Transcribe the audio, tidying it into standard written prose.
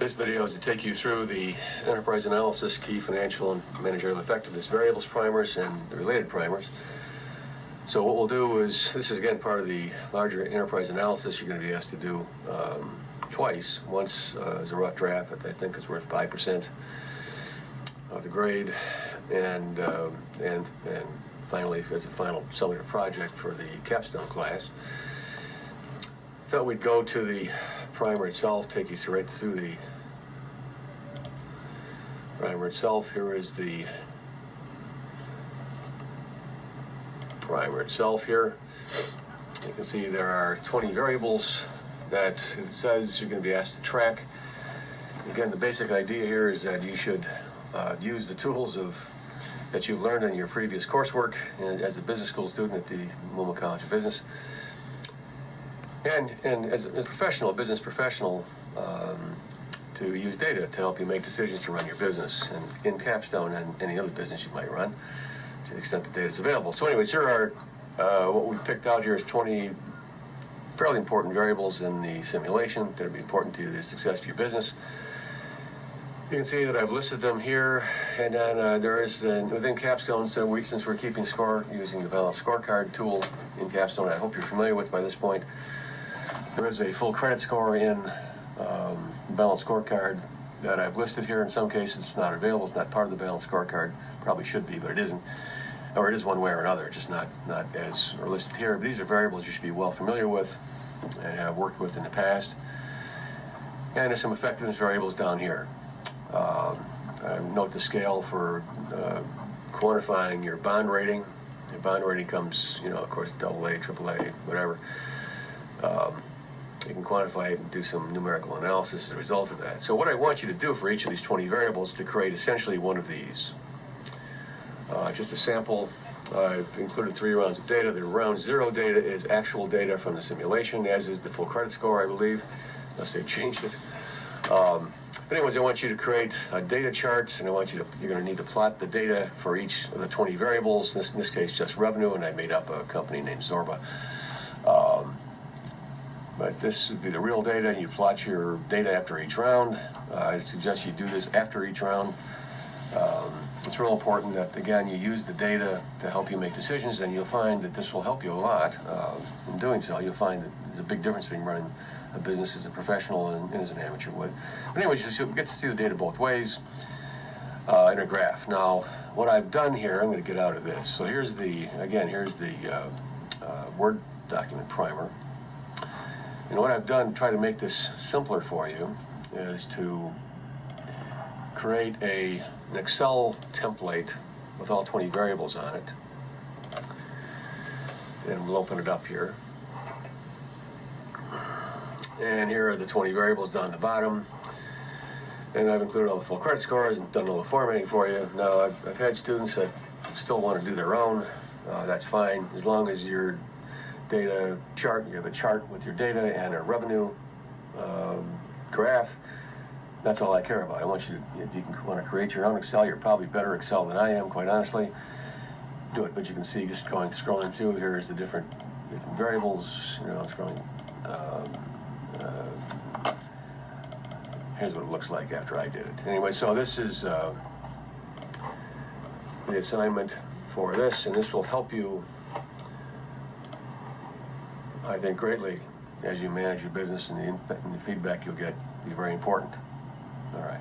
This video is to take you through the enterprise analysis, key financial and managerial effectiveness variables primers and the related primers. So what we'll do is, this is again part of the larger enterprise analysis you're going to be asked to do twice. Once as a rough draft that I think is worth 5% of the grade, and finally as a final summative project for the capstone class. Thought we'd go to the primer itself, take you right through the primer itself. Here is the primer itself here. You can see there are 20 variables that it says you're going to be asked to track. Again, the basic idea here is that you should use the tools that you've learned in your previous coursework and as a business school student at the Muma College of Business. And as a professional, a business professional, to use data to help you make decisions to run your business, and in Capstone and any other business you might run, to the extent the data is available. So anyways, here are, what we picked out here is 20 fairly important variables in the simulation that would be important to the success of your business. You can see that I've listed them here, and then there is, within Capstone, so since we're keeping score using the balanced scorecard tool in Capstone, I hope you're familiar with by this point. There is a full credit score in balanced scorecard that I've listed here. In some cases it's not available, it's not part of the balanced scorecard. Probably should be, but it isn't. Or it is one way or another, just not as are listed here. But these are variables you should be well familiar with and have worked with in the past. And there's some effectiveness variables down here. Note the scale for quantifying your bond rating. Your bond rating comes, of course, AA, AAA, whatever. You can quantify it and do some numerical analysis as a result of that. So what I want you to do for each of these 20 variables is to create essentially one of these. Just a sample, I've included 3 rounds of data. The round 0 data is actual data from the simulation, as is the full credit score, I believe, unless they've changed it. But anyways, I want you to create a data chart, and you're going to need to plot the data for each of the 20 variables. In this case, just revenue, and I made up a company named Zorba. But this would be the real data, and you plot your data after each round. I suggest you do this after each round. It's real important that, again, you use the data to help you make decisions, and you'll find that this will help you a lot. In doing so, you'll find that there's a big difference between running a business as a professional and as an amateur would. But anyways, you'll get to see the data both ways in a graph. Now, what I've done here, I'm going to get out of this. So here's the Word document primer. And what I've done to try to make this simpler for you is to create an Excel template with all 20 variables on it. And we'll open it up here. And here are the 20 variables down the bottom. And I've included all the full credit scores and done a little formatting for you. Now, I've had students that still want to do their own. That's fine, as long as your data chart, you have a chart with your data and a revenue graph. That's all I care about. I want you to, if you want to create your own Excel, you're probably better Excel than I am, quite honestly. Do it, but you can see just scrolling through, here's the different variables, scrolling. Here's what it looks like after I did it. Anyway, so this is the assignment for this, and this will help you, I think, greatly as you manage your business, and the feedback you'll get will be very important. All right.